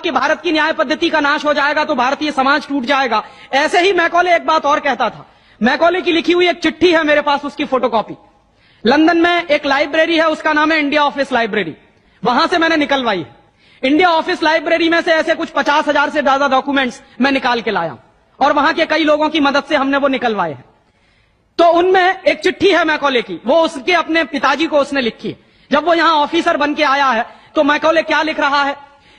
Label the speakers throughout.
Speaker 1: कि भारत की न्याय पद्धति का नाश हो जाएगा तो भारतीय समाज टूट जाएगा। ऐसे ही मैकॉले एक बात और कहता था। मैकॉले की लिखी हुई एक चिट्ठी है मेरे पास, उसकी फोटोकॉपी। लंदन में एक लाइब्रेरी है, उसका नाम है इंडिया ऑफिस लाइब्रेरी, वहां से मैंने निकलवाई है। इंडिया ऑफिस लाइब्रेरी में से ऐसे कुछ 50,000 से ज्यादा डॉक्यूमेंट्स मैं निकाल के लाया और वहां के कई लोगों की मदद से हमने वो निकलवाए हैं। तो उनमें एक चिट्ठी है मैकॉले की, वो उसके अपने पिताजी को उसने लिखी है। जब वो यहां ऑफिसर बन के आया है तो मैकॉले क्या लिख रहा है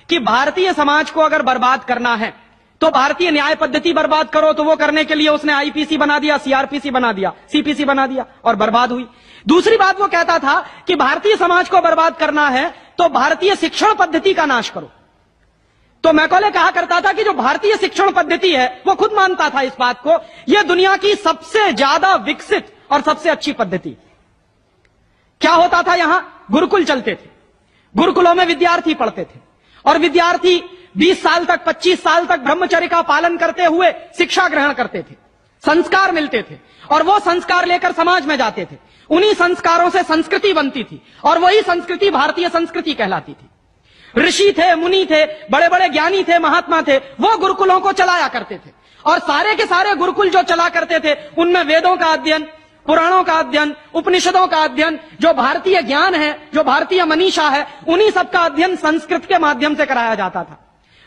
Speaker 1: कि भारतीय समाज को अगर बर्बाद करना है तो भारतीय न्याय पद्धति बर्बाद करो। तो वो करने के लिए उसने आईपीसी बना दिया, सीआरपीसी बना दिया, सीपीसी बना दिया और बर्बाद हुई। दूसरी बात वो कहता था कि भारतीय समाज को बर्बाद करना है तो भारतीय शिक्षण पद्धति का नाश करो। तो मैकॉले कहा करता था कि जो भारतीय शिक्षण पद्धति है, वो खुद मानता था इस बात को, यह दुनिया की सबसे ज्यादा विकसित और सबसे अच्छी पद्धति। क्या होता था, यहां गुरुकुल चलते थे, गुरुकुलों में विद्यार्थी पढ़ते थे और विद्यार्थी 20 साल तक 25 साल तक ब्रह्मचर्य का पालन करते हुए शिक्षा ग्रहण करते थे, संस्कार मिलते थे और वो संस्कार लेकर समाज में जाते थे। उन्हीं संस्कारों से संस्कृति बनती थी और वही संस्कृति भारतीय संस्कृति कहलाती थी। ऋषि थे, मुनि थे, बड़े बड़े ज्ञानी थे, महात्मा थे, वो गुरुकुलों को चलाया करते थे और सारे के सारे गुरुकुल जो चला करते थे उनमें वेदों का अध्ययन, पुराणों का अध्ययन, उपनिषदों का अध्ययन, जो भारतीय ज्ञान है, जो भारतीय मनीषा है, उन्हीं सबका अध्ययन संस्कृत के माध्यम से कराया जाता था।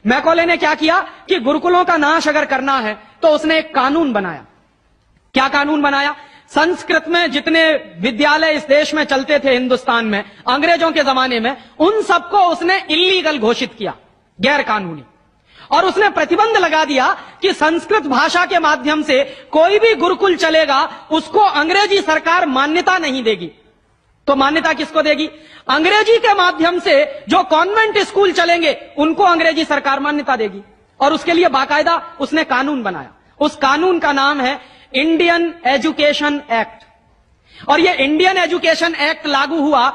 Speaker 1: मैकॉले ने क्या किया कि गुरुकुलों का नाश अगर करना है तो उसने एक कानून बनाया। क्या कानून बनाया? संस्कृत में जितने विद्यालय इस देश में चलते थे हिंदुस्तान में अंग्रेजों के जमाने में, उन सबको उसने इल्लीगल घोषित किया, गैर कानूनी। और उसने प्रतिबंध लगा दिया कि संस्कृत भाषा के माध्यम से कोई भी गुरुकुल चलेगा उसको अंग्रेजी सरकार मान्यता नहीं देगी। तो मान्यता किसको देगी? अंग्रेजी के माध्यम से जो कॉन्वेंट स्कूल चलेंगे उनको अंग्रेजी सरकार मान्यता देगी। और उसके लिए बाकायदा उसने कानून बनाया। उस कानून का नाम है इंडियन एजुकेशन एक्ट। और यह इंडियन एजुकेशन एक्ट लागू हुआ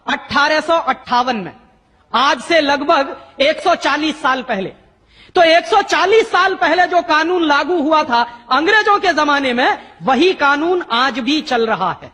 Speaker 1: 1858 में, आज से लगभग 140 साल पहले। तो 140 साल पहले जो कानून लागू हुआ था अंग्रेजों के जमाने में, वही कानून आज भी चल रहा है।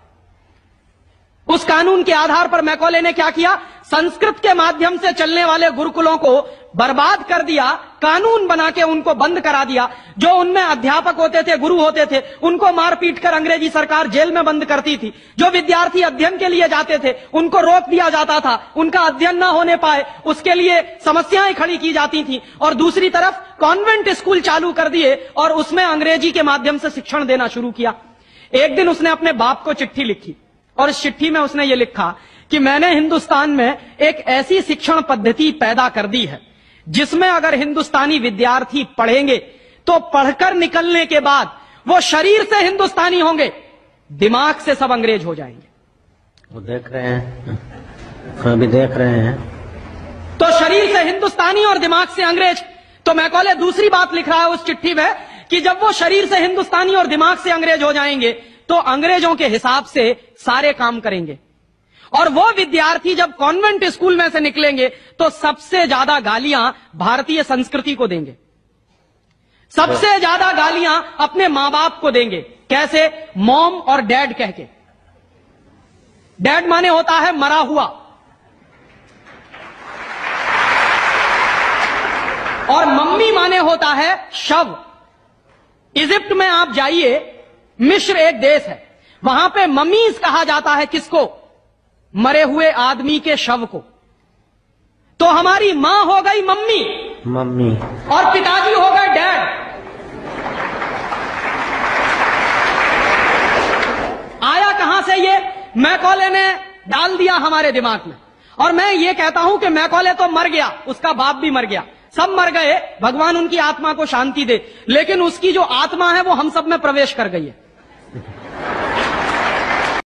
Speaker 1: उस कानून के आधार पर मैकॉले ने क्या किया? संस्कृत के माध्यम से चलने वाले गुरुकुलों को बर्बाद कर दिया, कानून बना के उनको बंद करा दिया। जो उनमें अध्यापक होते थे, गुरु होते थे, उनको मार पीट कर अंग्रेजी सरकार जेल में बंद करती थी। जो विद्यार्थी अध्ययन के लिए जाते थे उनको रोक दिया जाता था, उनका अध्ययन ना होने पाए उसके लिए समस्याएं खड़ी की जाती थी। और दूसरी तरफ कॉन्वेंट स्कूल चालू कर दिए और उसमें अंग्रेजी के माध्यम से शिक्षण देना शुरू किया। एक दिन उसने अपने बाप को चिट्ठी लिखी और इस चिट्ठी में उसने ये लिखा कि मैंने हिंदुस्तान में एक ऐसी शिक्षण पद्धति पैदा कर दी है जिसमें अगर हिंदुस्तानी विद्यार्थी पढ़ेंगे तो पढ़कर निकलने के बाद वो शरीर से हिंदुस्तानी होंगे, दिमाग से सब अंग्रेज हो जाएंगे।
Speaker 2: वो देख रहे हैं, अभी देख रहे हैं।
Speaker 1: तो शरीर से हिंदुस्तानी और दिमाग से अंग्रेज। तो मैकॉले दूसरी बात लिख रहा है उस चिट्ठी में कि जब वो शरीर से हिंदुस्तानी और दिमाग से अंग्रेज हो जाएंगे तो अंग्रेजों के हिसाब से सारे काम करेंगे। और वो विद्यार्थी जब कॉन्वेंट स्कूल में से निकलेंगे तो सबसे ज्यादा गालियां भारतीय संस्कृति को देंगे, सबसे ज्यादा गालियां अपने मां बाप को देंगे। कैसे? मॉम और डैड कह के। डैड माने होता है मरा हुआ और मम्मी माने होता है शव। इजिप्ट में आप जाइए, मिस्र एक देश है, वहां पे ममीज कहा जाता है किसको? मरे हुए आदमी के शव को। तो हमारी मां हो गई मम्मी,
Speaker 2: मम्मी,
Speaker 1: और पिताजी हो गए डैड। आया कहां से ये? मैकॉले ने डाल दिया हमारे दिमाग में। और मैं ये कहता हूं कि मैकॉले तो मर गया, उसका बाप भी मर गया, सब मर गए, भगवान उनकी आत्मा को शांति दे, लेकिन उसकी जो आत्मा है वो हम सब में प्रवेश कर गई है।